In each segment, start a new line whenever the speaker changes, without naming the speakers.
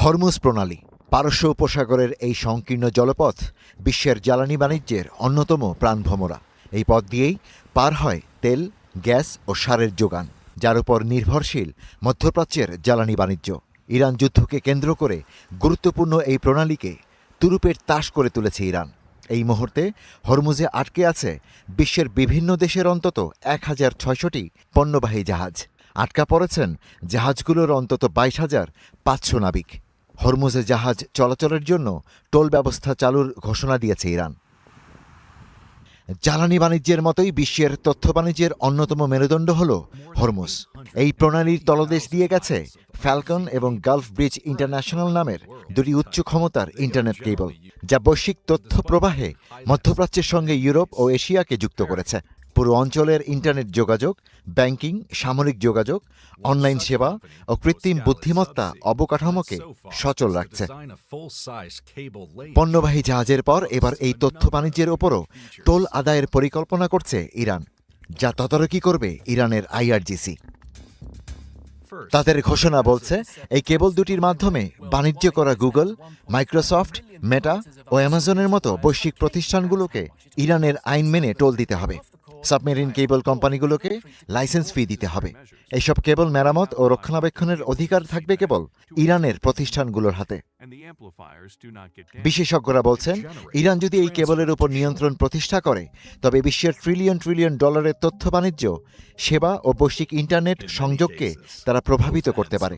Hormuz প্রণালী পারস্য উপসাগরের এই সংকীর্ণ জলপথ বিশ্বের জ্বালানি বাণিজ্যের অন্যতম প্রাণভোমরা। এই পথ দিয়েই পার হয় তেল, গ্যাস ও সারের যোগান, যার উপর নির্ভরশীল মধ্যপ্রাচ্যের জ্বালানি বাণিজ্য। ইরান যুদ্ধকে কেন্দ্র করে গুরুত্বপূর্ণ এই প্রণালীকে তুরুপের তাস করে তুলেছে ইরান। এই মুহূর্তে হরমুজে আটকে আছে বিশ্বের বিভিন্ন দেশের অন্তত ১,৬০০টি পণ্যবাহী জাহাজ। আটকা পড়েছেন জাহাজগুলোর অন্তত ২২,৫০০ নাবিক। হরমুজে জাহাজ চলাচলের জন্য টোল ব্যবস্থা চালুর ঘোষণা দিয়েছে ইরান। জ্বালানি বাণিজ্যের মতোই বিশ্বের তথ্য বাণিজ্যের অন্যতম মেরুদণ্ড হল হরমুজ। এই প্রণালীর তলদেশ দিয়ে গেছে ফ্যালকন এবং গালফ ব্রিজ ইন্টারন্যাশনাল নামের দুটি উচ্চ ক্ষমতার ইন্টারনেট কেবল, যা বৈশ্বিক তথ্য প্রবাহে মধ্যপ্রাচ্যের সঙ্গে ইউরোপ ও এশিয়াকে যুক্ত করেছে। পুরো অঞ্চলের ইন্টারনেট যোগাযোগ, ব্যাংকিং, সামরিক যোগাযোগ, অনলাইন সেবা ও কৃত্রিম বুদ্ধিমত্তা অবকাঠামোকে সচল রাখছে। পণ্যবাহী জাহাজের পর এবার এই তথ্য বাণিজ্যের ওপরও টোল আদায়ের পরিকল্পনা করছে ইরান, যা তদারকি করবে ইরানের আইআরজিসি। তাদের ঘোষণা বলছে, এই কেবল দুটির মাধ্যমে বাণিজ্য করা গুগল, মাইক্রোসফট, মেটা ও অ্যামাজনের মতো বৈশ্বিক প্রতিষ্ঠানগুলোকে ইরানের আইন মেনে টোল দিতে হবে। সাবমেরিন কেবল কোম্পানিগুলোকে লাইসেন্স ফি দিতে হবে। এইসব কেবল মেরামত ও রক্ষণাবেক্ষণের অধিকার থাকবে কেবল ইরানের প্রতিষ্ঠানগুলোর হাতে। বিশেষজ্ঞরা বলছেন, ইরান যদি এই কেবলের উপর নিয়ন্ত্রণ প্রতিষ্ঠা করে, তবে বিশ্বের ট্রিলিয়ন ট্রিলিয়ন ডলারের তথ্য বাণিজ্য, সেবা ও বৈশ্বিক ইন্টারনেট সংযোগকে তারা প্রভাবিত করতে পারে।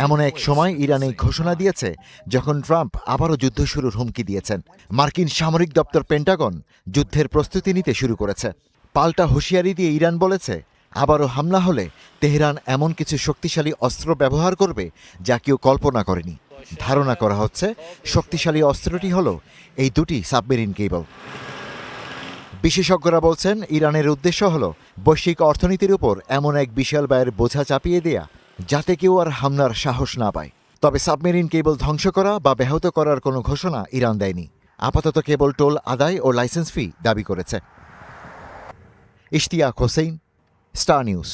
এমন এক সময় ইরান এই ঘোষণা দিয়েছে যখন ট্রাম্প আবারও যুদ্ধ শুরুর হুমকি দিয়েছেন। মার্কিন সামরিক দপ্তর পেন্টাগন যুদ্ধের প্রস্তুতি নিতে শুরু করেছে। পাল্টা হুঁশিয়ারি দিয়ে ইরান বলেছে, আবারও হামলা হলে তেহরান এমন কিছু শক্তিশালী অস্ত্র ব্যবহার করবে যা কেউ কল্পনা করেনি। ধারণা করা হচ্ছে শক্তিশালী অস্ত্রটি হল এই দুটি সাবমেরিন কেবল। বিশেষজ্ঞরা বলছেন, ইরানের উদ্দেশ্য হল বৈশ্বিক অর্থনীতির উপর এমন এক বিশাল ব্যয়ের বোঝা চাপিয়ে দেয়া যাতে কেউ আর হামলার সাহস না পায়। তবে সাবমেরিন কেবল ধ্বংস করা বা ব্যাহত করার কোনো ঘোষণা ইরান দেয়নি। আপাতত কেবল টোল আদায় ও লাইসেন্স ফি দাবি করেছে। Ishtiaq Hossain, star news.